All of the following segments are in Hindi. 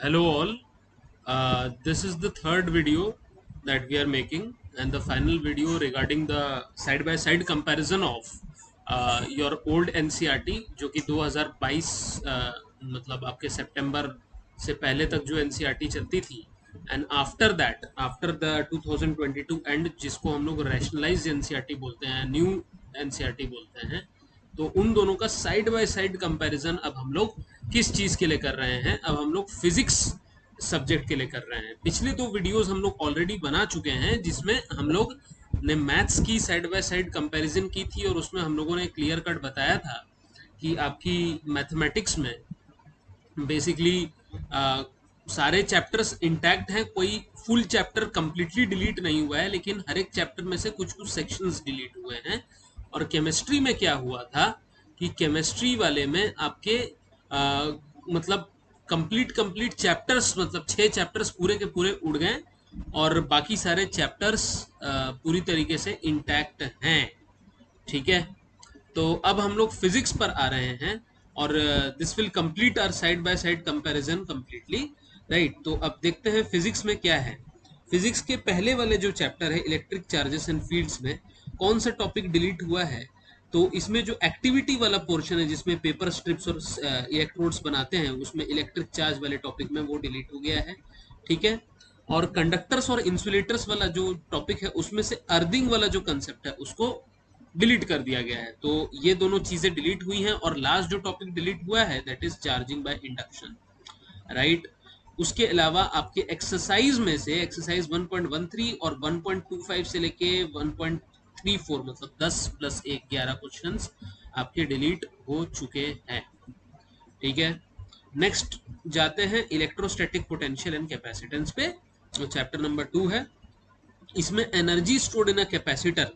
Hello all. This is the third video that we are making and the final video regarding the side by side comparison of your old NCERT जो कि 2022 मतलब आपके सितंबर से पहले तक जो NCERT चलती थी and after that after the 2022 and जिसको हम लोग रैशनलाइज्ड NCERT बोलते हैं, न्यू NCERT बोलते हैं, तो उन दोनों का साइड बाय साइड कंपैरिजन अब हम लोग किस चीज के लिए कर रहे हैं। अब हम लोग फिजिक्स सब्जेक्ट के लिए कर रहे हैं। पिछले दो वीडियोस हम लोग ऑलरेडी बना चुके हैं जिसमें हम लोग ने मैथ्स की साइड बाय साइड कंपैरिजन की थी और उसमें हम लोगों ने क्लियर कट बताया था कि आपकी मैथमेटिक्स में बेसिकली सारे चैप्टर्स इंटैक्ट हैं, कोई फुल चैप्टर कंप्लीटली डिलीट नहीं हुआ है, लेकिन हर एक चैप्टर में से कुछ कुछ सेक्शंस डिलीट हुए हैं। और केमिस्ट्री में क्या हुआ था कि केमिस्ट्री वाले में आपके मतलब कंप्लीट चैप्टर्स, मतलब 6 चैप्टर्स पूरे के पूरे उड़ गए और बाकी सारे चैप्टर्स पूरी तरीके से इंटैक्ट हैं। ठीक है, तो अब हम लोग फिजिक्स पर आ रहे हैं और this will complete our side by side comparison completely, right. तो अब देखते हैं फिजिक्स में क्या है। फिजिक्स के पहले वाले जो चैप्टर है इलेक्ट्रिक चार्जेस एंड फील्ड्स में कौन सा टॉपिक डिलीट हुआ है, तो इसमें जो एक्टिविटी वाला पोर्शन है जिसमें पेपर स्ट्रिप्स और इलेक्ट्रोड्स बनाते हैं, उसमें इलेक्ट्रिक चार्ज वाले टॉपिक में वो डिलीट हो गया है। ठीक है, और कंडक्टर्स और इंसुलेटर्स वाला जो टॉपिक है उसमें से अर्थिंग वाला जो कंसेप्ट है उसको डिलीट कर दिया गया है। तो ये दोनों चीजें डिलीट हुई हैं और लास्ट जो टॉपिक डिलीट हुआ है that is charging by induction, right. उसके अलावा आपके एक्सरसाइज में से एक्सरसाइज 1.13 और 1.25 से लेके 1.34 मतलब 10 + 1 11 क्वेश्चंस आपके डिलीट हो चुके हैं। ठीक है, नेक्स्ट जाते हैं इलेक्ट्रोस्टैटिक पोटेंशियल एंड कैपेसिटेंस पे, जो चैप्टर नंबर 2 है। इसमें energy stored in a capacitor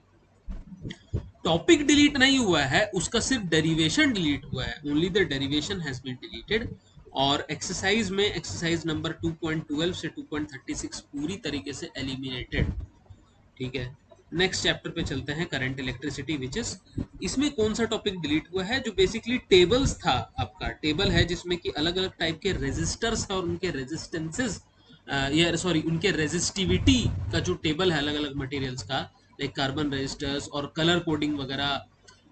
topic delete नहीं हुआ है, उसका सिर्फ डेरिवेशन डिलीट हुआ है, only the derivation has been deleted. और एक्सरसाइज में एक्सरसाइज नंबर 2.12 से 2.36 पूरी तरीके से एलिमिनेटेड। ठीक है, नेक्स्ट चैप्टर पे चलते हैं, करंट इलेक्ट्रिसिटी विच इज। इसमें कौन सा टॉपिक डिलीट हुआ है, जो बेसिकली टेबल्स था, आपका टेबल है जिसमें कि अलग अलग टाइप के रेजिस्टर्स है और उनके रेजिस्टेंसेस या सॉरी उनके रेजिस्टिविटी का जो टेबल है अलग अलग मटेरियल्स का, लाइक कार्बन रेजिस्टर्स और कलर कोडिंग वगैरह।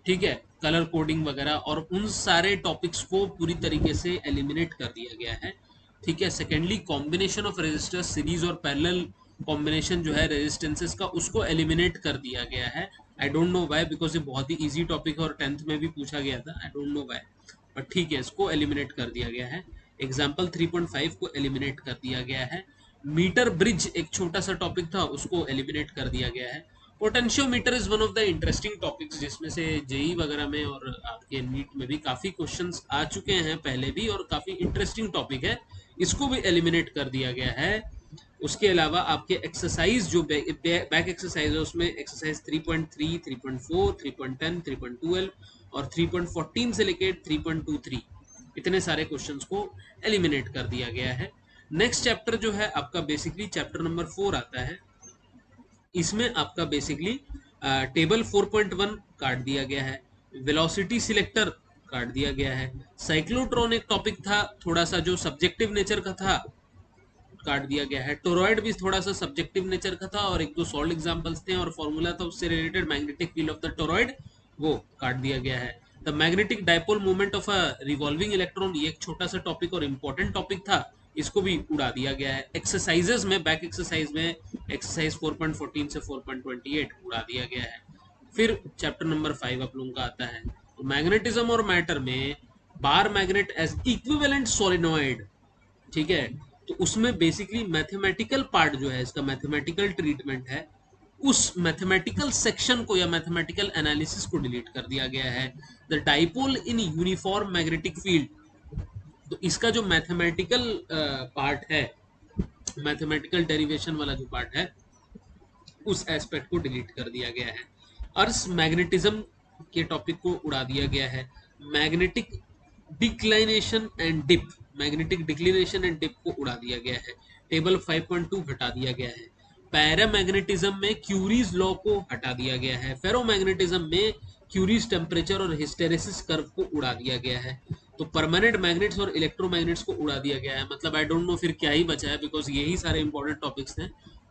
ठीक है, कलर कोडिंग वगैरह और उन सारे टॉपिक्स को पूरी तरीके से एलिमिनेट कर दिया गया है। ठीक है, secondly combination of resistors, series और पैरेलल कॉम्बिनेशन जो है रेजिस्टेंसेस का, उसको एलिमिनेट कर दिया गया है। I don't know why, because ये बहुत ही इजी टॉपिक है और 10th में भी पूछा गया था। I don't know why, but ठीक है, इसको एलिमिनेट कर दिया गया है। एग्जाम्पल 3.5 को एलिमिनेट कर दिया गया है। मीटर ब्रिज एक छोटा सा टॉपिक था, उसको एलिमिनेट कर दिया गया है। Potentiometer is one of the interesting topics, जिसमें से जेई वगैरह में और आपके नीट में भी काफी क्वेश्चंस आ चुके हैं पहले भी, और काफी इंटरेस्टिंग टॉपिक है, इसको भी एलिमिनेट कर दिया गया है। उसके अलावा आपके एक्सरसाइज जो बैक एक्सरसाइज है उसमें एक्सरसाइज 3.3, 3.4, 3.10, 3.12 और 3.14 से लेके 3.23 इतने सारे क्वेश्चंस को एलिमिनेट कर दिया गया है। नेक्स्ट चैप्टर जो है आपका बेसिकली चैप्टर नंबर 4 आता है। इसमें आपका बेसिकली टेबल 4.1 काट दिया गया है, वेलोसिटी सिलेक्टर काट दिया गया है, साइक्लोट्रॉन एक टॉपिक था थोड़ा सा जो सब्जेक्टिव नेचर का था, काट दिया गया है। टोरॉइड भी थोड़ा सा सब्जेक्टिव नेचर का था और एक दो सॉल्व एग्जांपल्स थे और फॉर्मूला था उससे related, magnetic field of the toroid, वो काट दिया गया है। The magnetic dipole movement of a revolving electron, ये एक छोटा सा टॉपिक और इंपॉर्टेंट टॉपिक था, इसको भी उड़ा दिया गया है। एक्सरसाइजेस में बैक एक्सरसाइज में एक्सरसाइज 4.14 से 4.28 उड़ा दिया गया है। फिर चैप्टर नंबर 5 आप लोगों का आता है, तो मैग्नेटिज्म और मैटर में bar magnet as equivalent solenoid. ठीक है, तो उसमें बेसिकली मैथमेटिकल पार्ट जो है इसका, मैथमेटिकल ट्रीटमेंट है, उस मैथमेटिकल सेक्शन को या मैथमेटिकल एनालिसिस को डिलीट कर दिया गया है। The dipole in uniform magnetic field, तो इसका जो मैथमेटिकल पार्ट है, मैथमेटिकल डेरिवेशन वाला जो पार्ट है, उस एस्पेक्ट को डिलीट कर दिया गया है। अर्थ मैग्नेटिज्म के टॉपिक को उड़ा दिया गया है। Magnetic declination and dip, magnetic declination and dip को उड़ा दिया गया है। टेबल 5.2 हटा दिया गया है। पैरामैग्नेटिज्म में क्यूरीज लॉ को हटा दिया गया है। फेरोमैग्नेटिज्म में क्यूरीज टेम्परेचर और हिस्टेरेसिस कर्व को उड़ा दिया गया है। तो परमानेंट मैग्नेट्स और इलेक्ट्रोमैग्नेट्स को उड़ा दिया गया है। मतलब आई डोंट नो फिर क्या ही बचा है, बिकॉज यही सारे इंपॉर्टेंट टॉपिक्स हैं।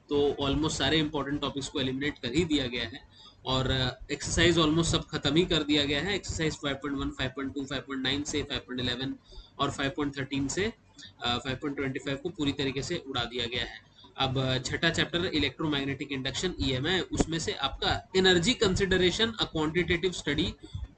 तो ऑलमोस्ट सारे इंपॉर्टेंट टॉपिक्स को एलिमिनेट कर ही दिया गया है, और एक्सरसाइज ऑलमोस्ट सब खत्म ही कर दिया गया है। एक्सरसाइज 5.1, 5.2, 5.9 से 5.11 और 5.13 से 5.25 को पूरी तरीके से उड़ा दिया गया है। अब छठा चैप्टर इलेक्ट्रोमैग्नेटिक इंडक्शन ईएमआई, उसमें से आपका energy consideration a quantitative study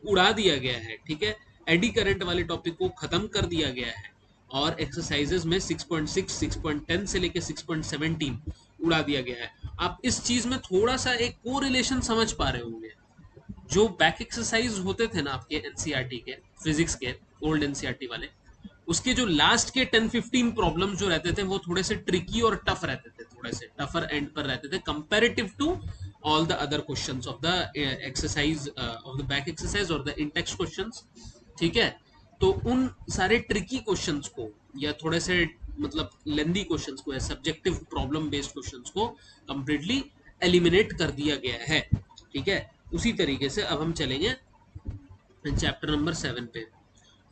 उड़ा दिया गया है। ठीक है, एडी करंट वाले टॉपिक को खत्म कर दिया गया है, और एक्सरसाइजेस में 6.6, 6.10 से लेके 6.17 उड़ा दिया गया है। आप इस चीज में थोड़ा सा एक कोरिलेशन समझ पा रहे होंगे। जो बैक एक्सरसाइज होते थे ना आपके एनसीईआरटी के, फिजिक्स के, ओल्ड एनसीईआरटी वाले, उसके जो लास्ट के 10-15 प्रॉब्लम जो रहते थे वो थोड़े से ट्रिकी और टफ रहते थे, थोड़े से टफर एंड पर रहते थे comparative to all the other questions of the exercise, of the back exercise और द इन टेक्स्ट क्वेश्चंस। ठीक है, तो उन सारे ट्रिकी क्वेश्चंस को, या थोड़े से मतलब लेंदी क्वेश्चंस को, या सब्जेक्टिव प्रॉब्लम बेस्ड क्वेश्चंस को कंप्लीटली एलिमिनेट कर दिया गया है। ठीक है, उसी तरीके से अब हम चलेंगे चैप्टर नंबर 7 पे।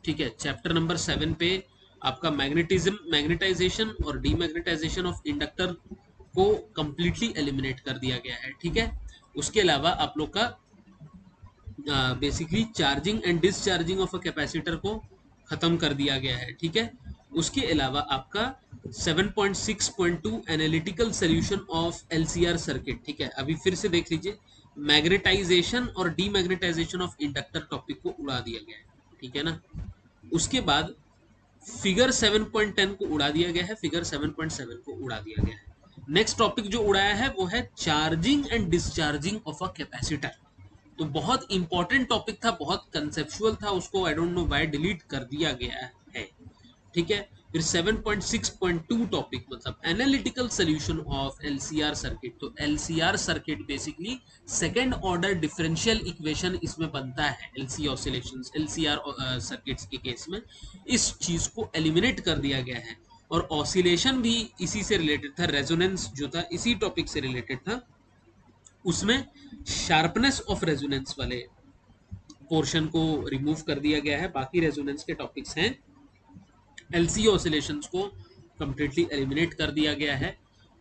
ठीक है, चैप्टर नंबर 7 पे आपका मैग्नेटिज्म, मैग्नेटाइजेशन और डीमैग्नेटाइजेशन ऑफ इंडक्टर को कंप्लीटली एलिमिनेट कर दिया गया है। ठीक है, उसके अलावा आप लोग का basically charging and discharging of a capacitor को खत्म कर दिया गया है। ठीक है, उसके अलावा आपका 7.6.2 analytical solution of LCR circuit. ठीक है, अभी फिर से देख लीजिए, मैग्नेटाइजेशन और डीमैग्नेटाइजेशन ऑफ इंडक्टर टॉपिक को उड़ा दिया गया है। ठीक है ना, उसके बाद फिगर 7.10 को उड़ा दिया गया है, फिगर 7.7 को उड़ा दिया गया है। नेक्स्ट टॉपिक जो उड़ाया है वो है charging and discharging of a capacitor. तो बहुत इंपॉर्टेंट टॉपिक था, बहुत कंसेप्चुअल था, उसको I don't know why delete कर दिया गया है। ठीक है, फिर 7.6.2 टॉपिक मतलब analytical solution of LCR circuit. तो LCR circuit basically second order differential equation इसमें बनता है, एलसी ऑसिलेशंस, एलसीआर सर्किट्स के केस में इस चीज को एलिमिनेट कर दिया गया है। और ऑसिलेशन भी इसी से रिलेटेड था, रेजोनेंस जो था इसी टॉपिक से रिलेटेड था। उसमें शार्पनेस ऑफ रेजोनेंस वाले पोर्शन को रिमूव कर दिया गया है। बाकी रेजोनेंस के टॉपिक्स हैं, एलसी ऑसिलेशंस को कंप्लीटली एलिमिनेट कर दिया गया है।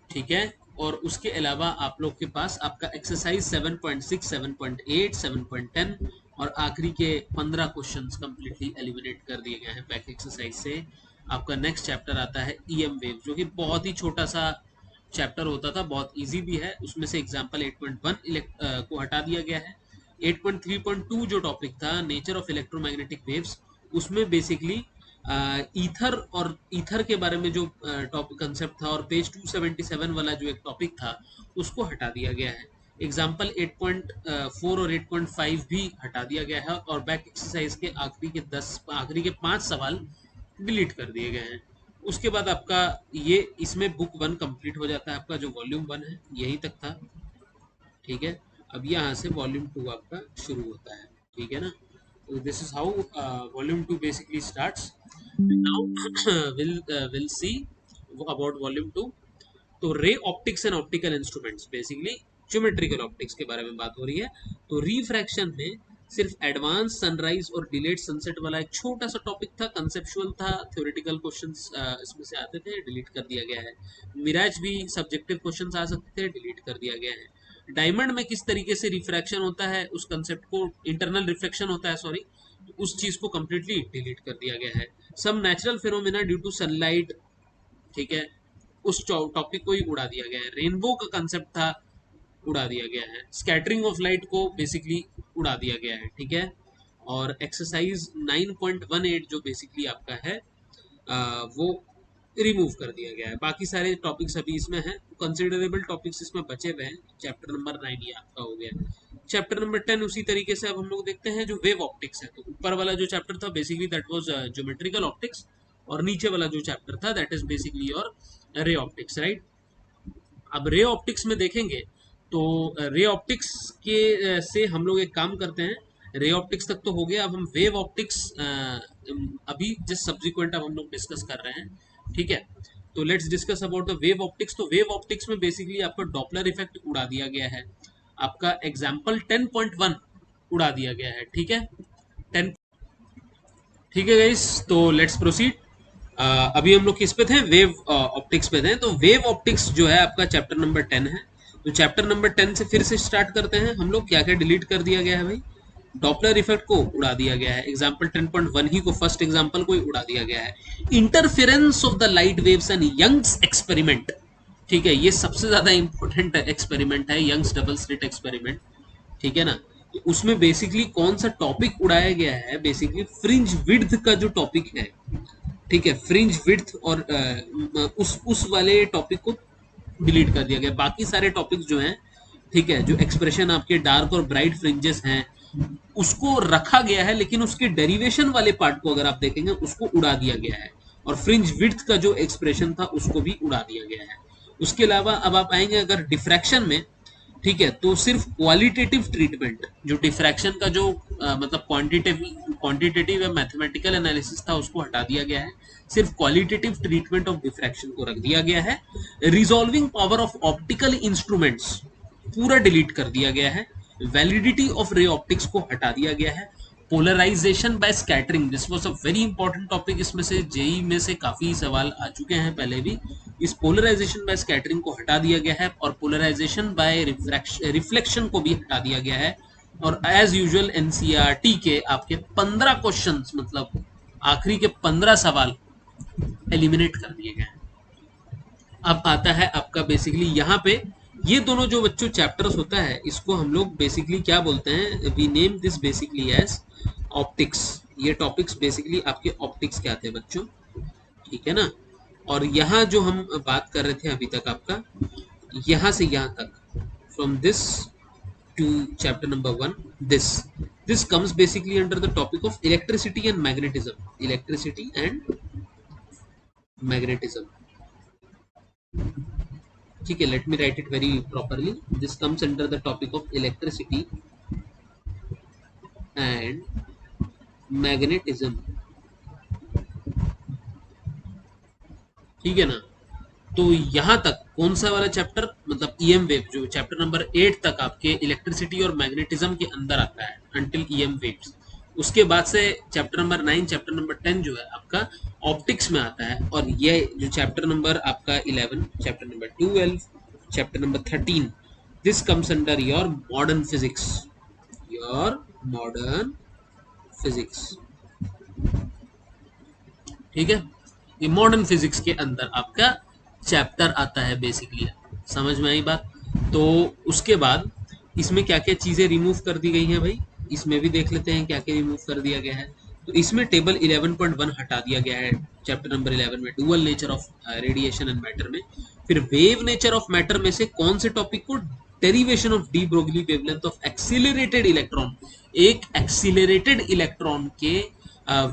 ठीक है, और उसके अलावा आप लोग के पास आपका एक्सरसाइज 7.6, 7.8, 7.10 और आखिरी के 15 क्वेश्चंस कंप्लीटली एलिमिनेट कर दिए गए हैं बैक एक्सरसाइज से। आपका नेक्स्ट चैप्टर आता है ईएम वेव, जो कि बहुत ही छोटा सा चैप्टर होता था, बहुत इजी भी है। उसमें से एग्जांपल 8.1 को हटा दिया गया है। 8.3.2 जो टॉपिक था नेचर ऑफ इलेक्ट्रोमैग्नेटिक वेव्स, उसमें बेसिकली ईथर और ईथर के बारे में जो टॉपिक कंसेप्ट था, और पेज 277 वाला जो एक टॉपिक था उसको हटा दिया गया है। एग्जाम्पल 8.4 और 8.5 भी हटा दिया गया है, और बैक एक्सरसाइज के आखिरी के 5 सवाल डिलीट कर दिए गए हैं। उसके बाद आपका ये इसमें बुक 1 कंप्लीट हो जाता है, आपका जो वॉल्यूम 1 है यहीं तक था। ठीक है, अब यहाँ से वॉल्यूम 2 आपका शुरू होता है। ठीक है ना, so this is how volume 2 basically starts. Now we'll see about volume 2. तो ray optics and optical instruments, basically geometrical optics के बारे में बात हो रही है। तो रिफ्रैक्शन में सिर्फ एडवांस सनराइज और डिलेड सनसेट वाला एक छोटा सा टॉपिक था, कंसेप्चुअल था, थ्योरेटिकल क्वेश्चंस इसमें से आते थे, डिलीट कर दिया गया है। मिराज भी सब्जेक्टिव क्वेश्चंस आ सकते थे, डिलीट कर दिया गया है। डायमंड में किस तरीके से रिफ्रैक्शन होता है, उस कंसेप्ट को, इंटरनल रिफ्लेक्शन होता है सॉरी, उस चीज को कंप्लीटली डिलीट कर दिया गया है। Some natural phenomena due to sunlight, ठीक है, उस टॉपिक को ही उड़ा दिया गया है। रेनबो का कंसेप्ट था, उड़ा दिया गया है। स्कैटरिंग ऑफ लाइट को बेसिकली उड़ा दिया गया है। ठीक है, और एक्सरसाइज 9.18 जो बेसिकली आपका है वो रिमूव कर दिया गया है। बाकी सारे टॉपिक्स अभी इसमें हैं, कंसिडरेबल टॉपिक्स इसमें बचे हुए हैं। चैप्टर नंबर 9 ये आपका हो गया। चैप्टर नंबर 10 उसी तरीके से अब हम लोग देखते हैं जो वेव ऑप्टिक्स है। तो ऊपर वाला जो चैप्टर था basically that was geometrical optics, और नीचे वाला जो चैप्टर था that is basically your ray optics, right. अब रे ऑप्टिक्स में देखेंगे तो रे ऑप्टिक्स के से हम लोग एक काम करते हैं, रे ऑप्टिक्स तक तो हो गया, अब हम वेव ऑप्टिक्स अभी जस्ट सब्सिक्वेंट अब हम लोग डिस्कस कर रहे हैं। ठीक है, तो let's discuss about the wave optics. तो वेव ऑप्टिक्स में बेसिकली आपका डॉपलर इफेक्ट उड़ा दिया गया है, आपका एग्जाम्पल 10.1 उड़ा दिया गया है। ठीक है, 10, ठीक है गाइस, तो लेट्स प्रोसीड। अभी हम लोग किस पे थे, वेव ऑप्टिक्स पे थे। तो वेव ऑप्टिक्स जो है आपका चैप्टर नंबर 10 है। तो चैप्टर नंबर 10 से फिर से स्टार्ट करते हैं हम लोग। क्या क्या डिलीट कर दिया गया है भाई? डॉपलर इफेक्ट को उड़ा दिया गया है, एग्जाम्पल 10.1 ही को, फर्स्ट एग्जाम्पल को ही उड़ा दिया गया है। Interference of the light waves and Young's experiment, ठीक है, ये सबसे ज्यादा इंपॉर्टेंट एक्सपेरिमेंट है, यंग्स डबल स्लिट एक्सपेरिमेंट, ठीक है ना। तो उसमें बेसिकली कौन सा टॉपिक उड़ाया गया है? बेसिकली फ्रिंज विड्थ का जो टॉपिक है, ठीक है, फ्रिंज विड्थ, और उस वाले टॉपिक को डिलीट कर दिया गया। बाकी सारे टॉपिक्स जो हैं, ठीक है, जो एक्सप्रेशन आपके डार्क और ब्राइट फ्रिंजेस हैं उसको रखा गया है, लेकिन उसके डेरिवेशन वाले पार्ट को अगर आप देखेंगे उसको उड़ा दिया गया है, और फ्रिंज विड्थ का जो एक्सप्रेशन था उसको भी उड़ा दिया गया है। उसके अलावा अब आप आएंगे अगर डिफ्रैक्शन में, ठीक है, तो सिर्फ क्वालिटेटिव ट्रीटमेंट, जो डिफ्रैक्शन का जो मतलब क्वांटिटेटिव या मैथमेटिकल एनालिसिस था उसको हटा दिया गया है। सिर्फ क्वालिटेटिव ट्रीटमेंट ऑफ डिफ्रैक्शन को रख दिया गया है। Resolving power of optical instruments पूरा डिलीट कर दिया गया है। वैलिडिटी ऑफ रे ऑप्टिक्स को हटा दिया गया है। Polarization by scattering, this was a very important topic, इसमें से जेई में से काफी सवाल आ चुके हैं पहले भी। इस पोलराइजेशन बाय स्कैटरिंग को हटा दिया गया है, और पोलराइजेशन बाय रिफ्लेक्शन को भी हटा दिया गया है। और एज यूजुअल एनसीईआरटी के आपके 15 क्वेश्चंस, मतलब आखिरी के 15 सवाल एलिमिनेट कर दिए गए हैं। अब आता है आपका बेसिकली यहाँ पे ये दोनों जो बच्चों चैप्टर्स होता है इसको हम लोग बेसिकली क्या बोलते हैं, we name this basically as optics. ये टॉपिक्स बेसिकली आपके ऑप्टिक्स के आते हैं बच्चों, ठीक है ना। और यहाँ जो हम बात कर रहे थे अभी तक आपका, यहाँ से यहाँ तक, from this to chapter number 1, this comes basically under the topic of electricity and magnetism, electricity and magnetism, ठीक है। Let me write it very properly, this comes under the topic of electricity and magnetism, ठीक है ना। तो यहां तक कौन सा वाला चैप्टर, मतलब ईएम वेव, जो चैप्टर नंबर 8 तक आपके इलेक्ट्रिसिटी और मैग्नेटिज्म के अंदर आता है, अंटिल ईएम वेव्स। उसके बाद से चैप्टर नंबर 9, चैप्टर नंबर 10 जो है आपका ऑप्टिक्स में आता है। और ये जो चैप्टर नंबर आपका 11, chapter number 12, chapter number 13, this comes under your modern physics, your modern physics, ठीक है। ये मॉडर्न फिजिक्स के अंदर आपका चैप्टर आता है बेसिकली, समझ में आई बात? तो उसके बाद इसमें क्या क्या चीजें रिमूव कर दी गई हैं भाई, इसमें भी देख लेते हैं क्या क्या रिमूव कर दिया गया है। तो इसमें टेबल 11.1 हटा दिया गया है चैप्टर नंबर 11 में, dual nature of radiation and matter में। फिर वेव नेचर ऑफ मैटर में से कौन से टॉपिक को, derivation of de Broglie wavelength of accelerated electron, एक एक्सीलरेटेड इलेक्ट्रॉन के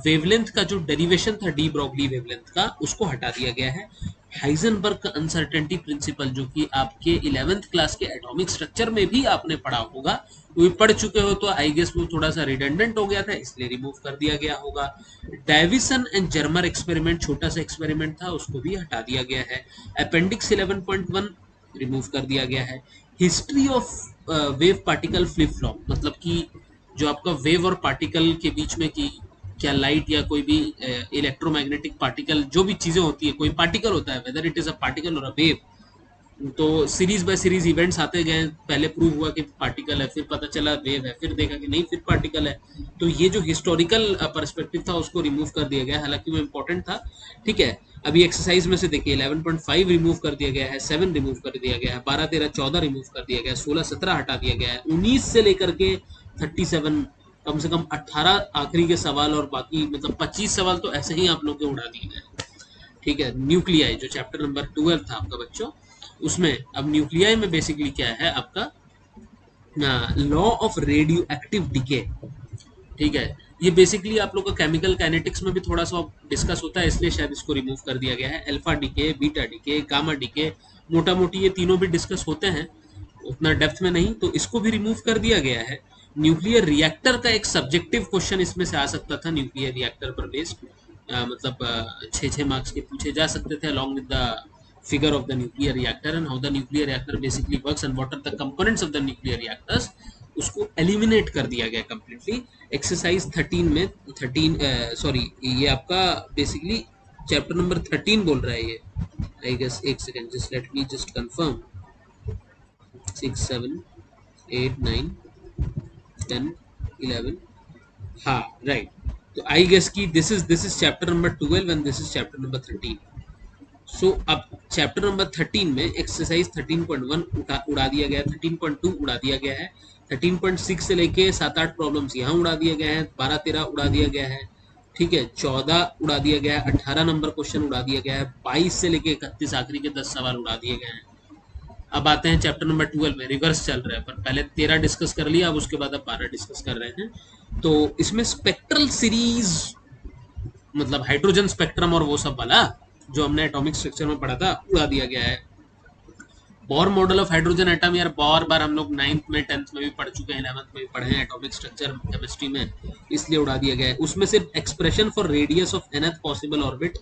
वेवलेंथ का जो डेरिवेशन था डी ब्रोगली वेवलेंथ का, उसको हटा दिया गया है। हाइजेनबर्ग का अनसर्टेनिटी प्रिंसिपल, जो कि आपके 11th क्लास के एटॉमिक स्ट्रक्चर में भी आपने पढ़ा होगा, वो पढ़ चुके हो तो आई गेस वो थोड़ा सा रिडंडेंट हो गया था, इसलिए रिमूव कर दिया गया होगा। डेविसन एंड जर्मर एक्सपेरिमेंट, छोटा सा एक्सपेरिमेंट था, उसको भी हटा दिया गया है। अपेंडिक्स 11.1 रिमूव कर दिया गया है। History of wave particle flip flop, मतलब कि जो आपका वेव और पार्टिकल के बीच में की क्या लाइट या कोई भी इलेक्ट्रोमैग्नेटिक पार्टिकल, जो भी चीजें होती है, कोई पार्टिकल होता है, whether it is a particle और अ वेव, तो सीरीज बाय सीरीज इवेंट्स आते गए। पहले प्रूव हुआ कि पार्टिकल है, फिर पता चला वेव है, फिर देखा कि नहीं फिर पार्टिकल है। तो ये जो हिस्टोरिकल पर्सपेक्टिव था उसको रिमूव कर दिया गया, हालांकि वो इंपॉर्टेंट था, ठीक है। अभी एक्सरसाइज में से देखिए 11.5 रिमूव कर दिया गया है, 7 रिमूव कर दिया गया है, 12, 13, 14 रिमूव कर दिया गया है, 16, 17 हटा दिया गया है, 19 से लेकर के 37, कम से कम 18 आखिरी के सवाल, और बाकी मतलब 25 सवाल तो ऐसे ही आप लोग के उड़ा दिए गए, ठीक है। न्यूक्लियाई जो चैप्टर नंबर 12 था आपका बच्चों, उसमें अब न्यूक्लियाई में बेसिकली क्या है आपका, law of radio active decay, ठीक है। ये बेसिकली आप लोग का केमिकल काइनेटिक्स में भी थोड़ा सा डिस्कस होता है, इसलिए शायद इसको रिमूव कर दिया गया है। Alpha decay, beta decay, gamma decay, मोटा मोटी ये तीनों भी डिस्कस होते हैं, उतना डेप्थ में नहीं, तो इसको भी रिमूव कर दिया गया है। न्यूक्लियर रिएक्टर का एक सब्जेक्टिव क्वेश्चन इसमें से आ सकता था, न्यूक्लियर रिएक्टर पर बेस्ड, मतलब 6 मार्क्स के पूछे जा सकते थे, along with the figure of the nuclear reactor and how the nuclear reactor basically works and what are the components of the nuclear reactors, उसको एलिमिनेट कर दिया गया कम्प्लीटली। एक्सरसाइज 13 में 13 सॉरी ये आपका बेसिकली चैप्टर नंबर 13 बोल रहा है ये, आई गेस। एक second, just let me just confirm. 6 7 8 9 10 11, हाँ राइट। तो आई गेस की this is chapter number 12 and this is chapter number 13। सो अब चैप्टर नंबर 13 में एक्सरसाइज 13.1 उड़ा दिया गया, 13.2 उड़ा दिया गया है, 13.6 से लेके 7-8 प्रॉब्लम्स यहाँ उड़ा दिया गया है, 12-13 उड़ा दिया गया है, ठीक है, 14 उड़ा दिया गया है, 18 नंबर क्वेश्चन उड़ा दिया गया है, 22 से लेके 31 आखिरी के 10 सवाल उड़ा दिए गए हैं। अब आते हैं चैप्टर नंबर 12 में, रिवर्स चल रहा है, पर पहले 13 डिस्कस कर लिया, अब उसके बाद अब 12 डिस्कस कर रहे हैं। तो इसमें स्पेक्ट्रल सीरीज मतलब हाइड्रोजन स्पेक्ट्रम और वो सब वाला जो हमने एटॉमिक स्ट्रक्चर में पढ़ा था उड़ा दिया गया है। बॉर मॉडल ऑफ हाइड्रोजन एटम यार बार बार हम लोग 9th में 10th में भी पढ़ चुके हैं, 11th में भी पढ़े हैं एटॉमिक स्ट्रक्चर केमिस्ट्री में, इसलिए उड़ा दिया गया है। उसमें सिर्फ expression for radius of nth possible orbit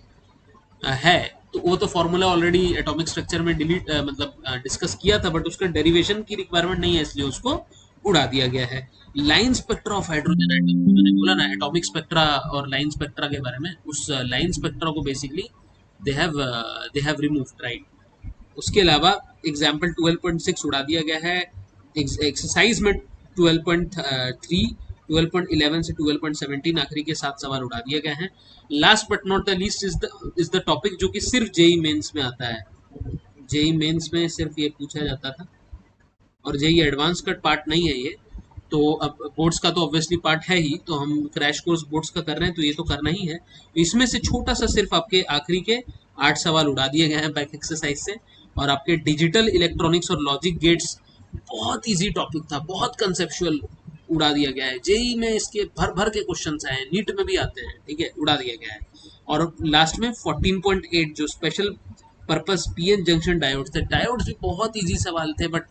है, तो वो तो फॉर्मूला ऑलरेडी एटॉमिक स्ट्रक्चर में डिलीट मतलब डिस्कस किया था, बट उसका डेरिवेशन की रिक्वायरमेंट नहीं है, इसलिए उसको उड़ा दिया गया है। Line spectra of hydrogen atom, मैंने बोला ना एटॉमिक स्पेक्ट्रा और लाइन स्पेक्ट्रा के बारे में, उस लाइन स्पेक्ट्रा को basically they have removed, right. उसके अलावा एग्जाम्पल 12.6 उड़ा दिया गया है, एक्सरसाइज में 12.3, 12.11 से 12.17 आखिरी के 7 सवाल उड़ा दिए गए हैं। Last but not the least is the topic जो कि सिर्फ जेई मेंस में आता है, जेई मेंस में सिर्फ ये पूछा जाता था, और जेई एडवांस का पार्ट नहीं है ये, तो अब बोर्ड्स का तो ऑब्वियसली पार्ट है ही, तो हम क्रैश कोर्स बोर्ड्स का कर रहे हैं तो ये तो करना ही है। इसमें से छोटा सा सिर्फ आपके आखिरी के 8 सवाल उड़ा दिए गए हैं बैक एक्सरसाइज से, और आपके डिजिटल इलेक्ट्रॉनिक्स और लॉजिक गेट्स बहुत इजी टॉपिक था, बहुत कंसेप्चुअल, उड़ा दिया गया है। जेई में इसके भर भर के क्वेश्चन आए हैं, नीट में भी आते हैं, ठीक है, उड़ा दिया गया है। और लास्ट में 14.8 जो special purpose PN junction diodes थे, डायोड्स भी बहुत इजी सवाल थे, बट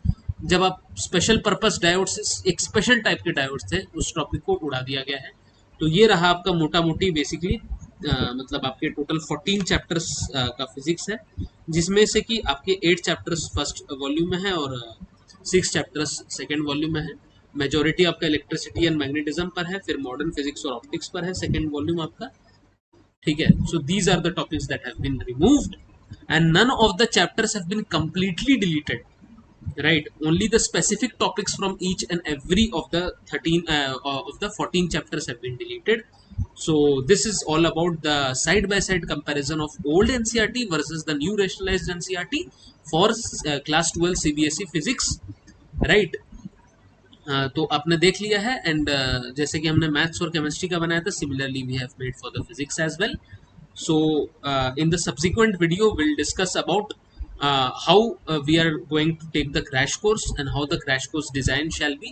जब आप स्पेशल पर्पस डायोड्स, एक स्पेशल टाइप के डायोड्स थे, उस टॉपिक को उड़ा दिया गया है। तो ये रहा आपका मोटा मोटी बेसिकली मतलब आपके टोटल 14 चैप्टर्स का फिजिक्स है, जिसमें से कि आपके 8 चैप्टर्स फर्स्ट वॉल्यूम में है और 6 चैप्टर्स सेकेंड वॉल्यूम में है। मेजोरिटी आपका इलेक्ट्रिसिटी एंड मैग्नेटिज्म पर है, फिर मॉडर्न फिजिक्स और ऑप्टिक्स पर है सेकेंड वॉल्यूम आपका, ठीक है। So these are the topics that have been removed and none of the chapters have been completely deleted, right? Only the specific topics from each and every of the 14 chapters have been deleted. So this is all about the side by side comparison of old NCERT versus the new rationalized NCERT for class 12 CBSE physics, right? तो आपने देख लिया है, एंड जैसे कि हमने मैथ्स और केमिस्ट्री का बनाया था, similarly we have made for the physics as well. So in the subsequent video we'll discuss about how we are going to take the crash course and how the crash course design shall be.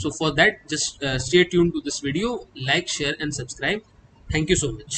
So for that, just stay tuned to this video, like, share and subscribe. Thank you so much.